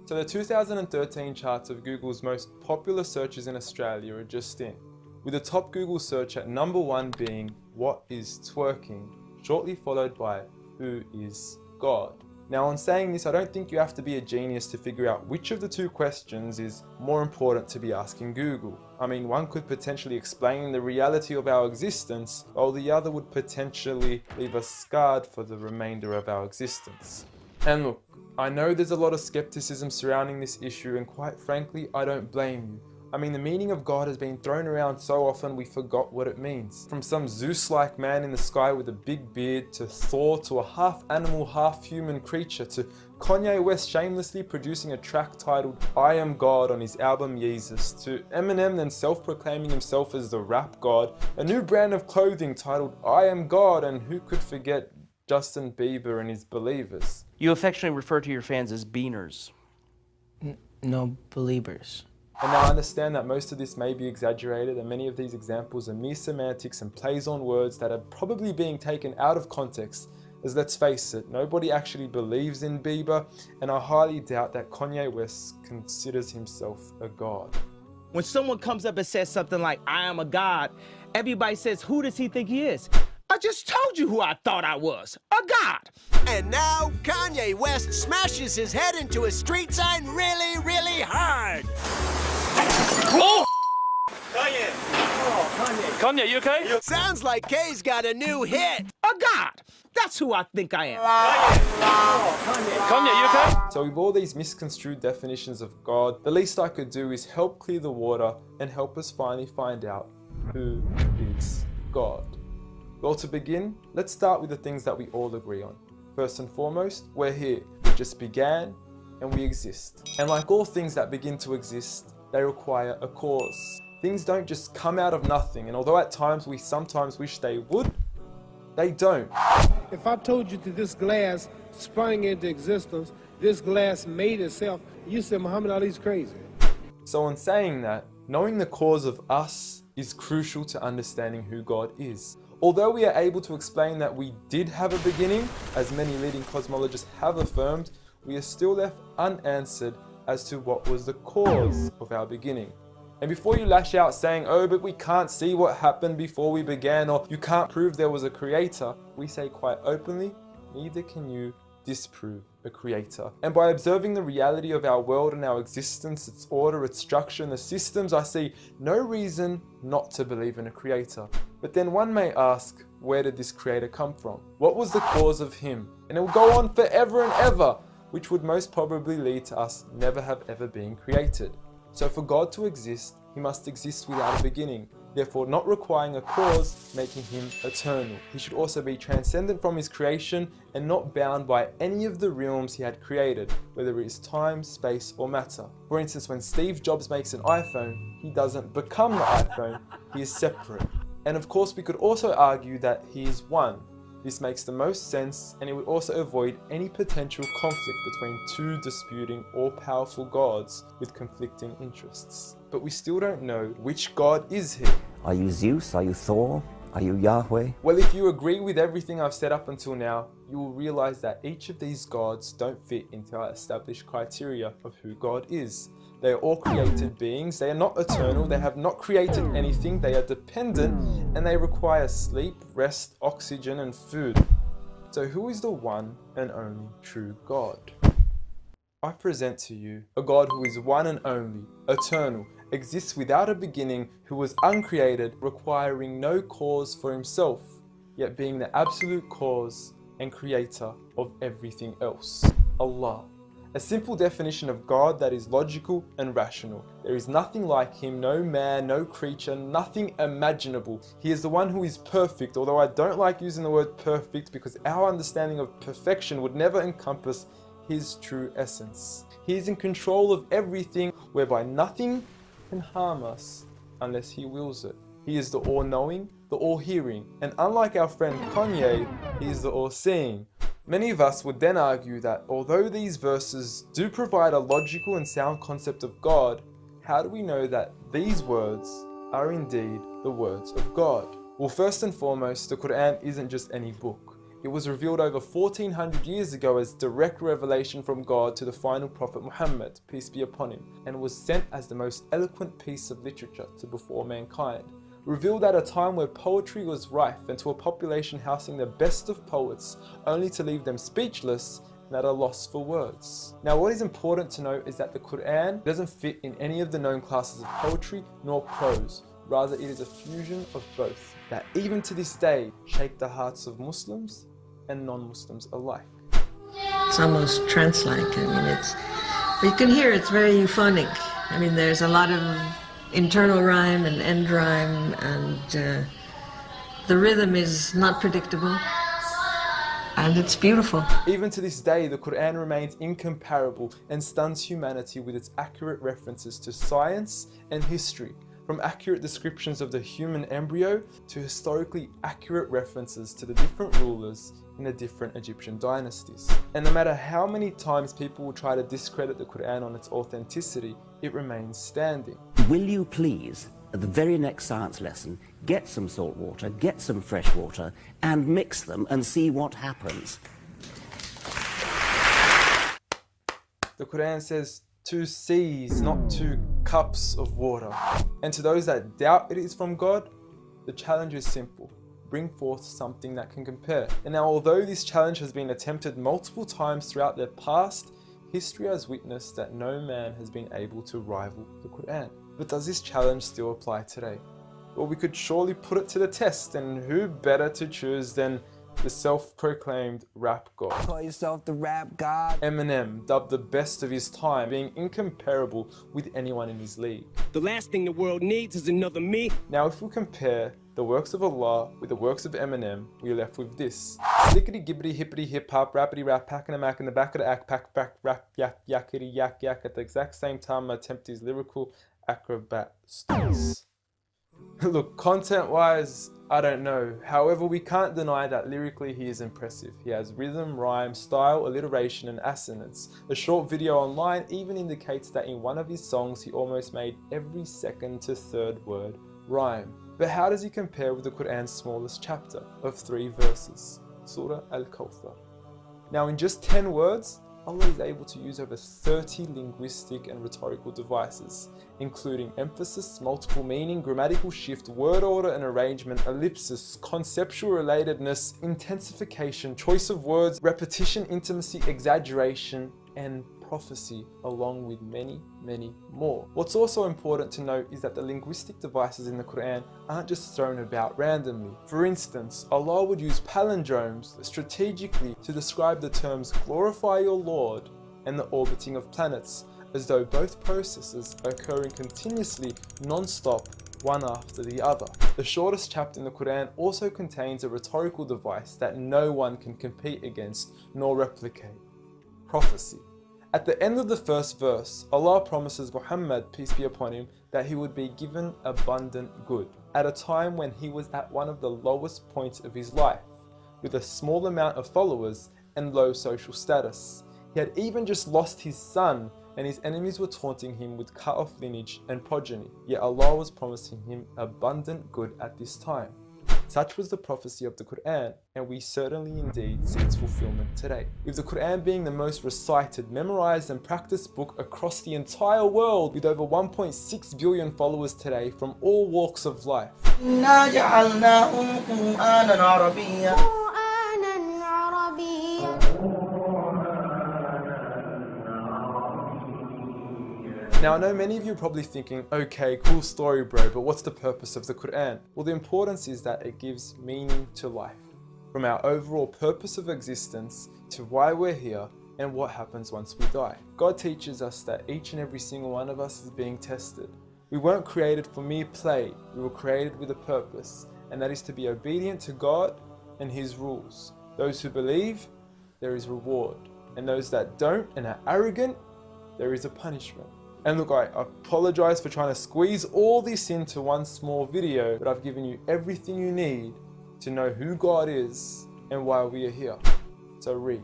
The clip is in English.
So the 2013 charts of Google's most popular searches in Australia are just in, with the top Google search at number 1 being "What is twerking?", shortly followed by "Who is God?". Now, on saying this, I don't think you have to be a genius to figure out which of the two questions is more important to be asking Google. I mean, one could potentially explain the reality of our existence, while the other would potentially leave us scarred for the remainder of our existence. And look, I know there's a lot of skepticism surrounding this issue, and quite frankly, I don't blame you. I mean, the meaning of God has been thrown around so often we forgot what it means. From some Zeus-like man in the sky with a big beard, to Thor, to a half-animal, half-human creature, to Kanye West shamelessly producing a track titled "I Am God" on his album Yeezus, to Eminem then self-proclaiming himself as the rap god, a new brand of clothing titled "I Am God", and who could forget Justin Bieber and his Believers. You affectionately refer to your fans as beaners. No, believers. And now I understand that most of this may be exaggerated, and many of these examples are mere semantics and plays on words that are probably being taken out of context, as let's face it, nobody actually believes in Bieber, and I highly doubt that Kanye West considers himself a god. When someone comes up and says something like, "I am a god," everybody says, "Who does he think he is?" I just told you who I thought I was, a god. And now Kanye West smashes his head into a street sign really, really hard. Oh! Kanye. Oh, Kanye. Kanye, you okay? Sounds like Kay's got a new hit. A god. That's who I think I am. Kanye, you okay? So with all these misconstrued definitions of God, the least I could do is help clear the water and help us finally find out who is God. Well, to begin, let's start with the things that we all agree on. First and foremost, we're here. We just began and we exist. And like all things that begin to exist, they require a cause. Things don't just come out of nothing, and although at times we sometimes wish they would, they don't. If I told you that this glass sprang into existence, this glass made itself, you said Muhammad Ali's crazy. So in saying that, knowing the cause of us is crucial to understanding who God is. Although we are able to explain that we did have a beginning, as many leading cosmologists have affirmed, we are still left unanswered as to what was the cause of our beginning. And before you lash out saying, "Oh, but we can't see what happened before we began," or "you can't prove there was a creator," we say quite openly, neither can you disprove a creator. And by observing the reality of our world and our existence, its order, its structure, and the systems, I see no reason not to believe in a creator. But then one may ask, where did this creator come from? What was the cause of him? And it will go on forever and ever, which would most probably lead to us never have ever been created. So for God to exist, he must exist without a beginning, therefore not requiring a cause, making him eternal. He should also be transcendent from his creation and not bound by any of the realms he had created, whether it is time, space, or matter. For instance, when Steve Jobs makes an iPhone, he doesn't become the iPhone, he is separate. And of course, we could also argue that he is one. This makes the most sense, and it would also avoid any potential conflict between two disputing all-powerful gods with conflicting interests. But we still don't know which God is he. Are you Zeus? Are you Thor? Are you Yahweh? Well, if you agree with everything I've said up until now, you will realize that each of these gods don't fit into our established criteria of who God is. They are all created beings, they are not eternal, they have not created anything, they are dependent, and they require sleep, rest, oxygen, and food. So who is the one and only true God? I present to you a God who is one and only, eternal, exists without a beginning, who was uncreated, requiring no cause for himself, yet being the absolute cause and creator of everything else. Allah. A simple definition of God that is logical and rational. There is nothing like him, no man, no creature, nothing imaginable. He is the one who is perfect, although I don't like using the word perfect because our understanding of perfection would never encompass his true essence. He is in control of everything, whereby nothing can harm us unless he wills it. He is the all-knowing, the all-hearing, and unlike our friend Kanye, he is the all-seeing. Many of us would then argue that although these verses do provide a logical and sound concept of God, how do we know that these words are indeed the words of God? Well, first and foremost, the Quran isn't just any book. It was revealed over 1400 years ago as direct revelation from God to the final prophet Muhammad, peace be upon him, and was sent as the most eloquent piece of literature to before mankind. Revealed at a time where poetry was rife and to a population housing the best of poets, only to leave them speechless and at a loss for words. Now, what is important to note is that the Quran doesn't fit in any of the known classes of poetry nor prose. Rather, it is a fusion of both that even to this day shake the hearts of Muslims and non-Muslims alike. It's almost trance-like. I mean, you can hear it's very euphonic. I mean, there's a lot of internal rhyme and end rhyme, and the rhythm is not predictable, and it's beautiful. Even to this day, the Quran remains incomparable and stuns humanity with its accurate references to science and history, from accurate descriptions of the human embryo to historically accurate references to the different rulers in the different Egyptian dynasties. And no matter how many times people will try to discredit the Quran on its authenticity, it remains standing. Will you please, at the very next science lesson, get some salt water, get some fresh water, and mix them and see what happens? The Quran says 2 seas, not 2 cups of water. And to those that doubt it is from God, the challenge is simple. Bring forth something that can compare. And now, although this challenge has been attempted multiple times throughout the past, history has witnessed that no man has been able to rival the Quran. But does this challenge still apply today? Well, we could surely put it to the test, and who better to choose than the self-proclaimed rap god. Call yourself the rap god. Eminem, dubbed the best of his time, being incomparable with anyone in his league. The last thing the world needs is another me. Now, if we compare the works of Allah with the works of Eminem, we are left with this. Slickety gibbity hippity hip hop, rappity rap, pack and a mac in the back of the act, pack, rap, yak, yakety yak, yak. At the exact same time, I attempt his lyrical acrobat stunts. Look, content-wise, I don't know. However, we can't deny that lyrically he is impressive. He has rhythm, rhyme, style, alliteration, and assonance. A short video online even indicates that in one of his songs he almost made every second to third word rhyme. But how does he compare with the Quran's smallest chapter of 3 verses, Surah Al-Kawthar? Now, in just 10 words, Allah is able to use over 30 linguistic and rhetorical devices, including emphasis, multiple meaning, grammatical shift, word order and arrangement, ellipsis, conceptual relatedness, intensification, choice of words, repetition, intimacy, exaggeration, and prophecy, along with many, many more. What's also important to note is that the linguistic devices in the Quran aren't just thrown about randomly. For instance, Allah would use palindromes strategically to describe the terms glorify your Lord and the orbiting of planets, as though both processes are occurring continuously, non-stop, one after the other. The shortest chapter in the Quran also contains a rhetorical device that no one can compete against nor replicate: prophecy. At the end of the first verse, Allah promises Muhammad, peace be upon him, that he would be given abundant good at a time when he was at one of the lowest points of his life, with a small amount of followers and low social status. He had even just lost his son, and his enemies were taunting him with cut-off lineage and progeny, yet Allah was promising him abundant good at this time. Such was the prophecy of the Quran, and we certainly indeed see its fulfillment today, with the Quran being the most recited, memorized and practiced book across the entire world, with over 1.6 billion followers today from all walks of life. Now, I know many of you are probably thinking, okay, cool story bro, but what's the purpose of the Quran? Well, the importance is that it gives meaning to life, from our overall purpose of existence to why we're here and what happens once we die. God teaches us that each and every single one of us is being tested. We weren't created for mere play, we were created with a purpose, and that is to be obedient to God and His rules. Those who believe, there is reward, and those that don't and are arrogant, there is a punishment. And look, I apologize for trying to squeeze all this into one small video, but I've given you everything you need to know who God is and why we are here. So read.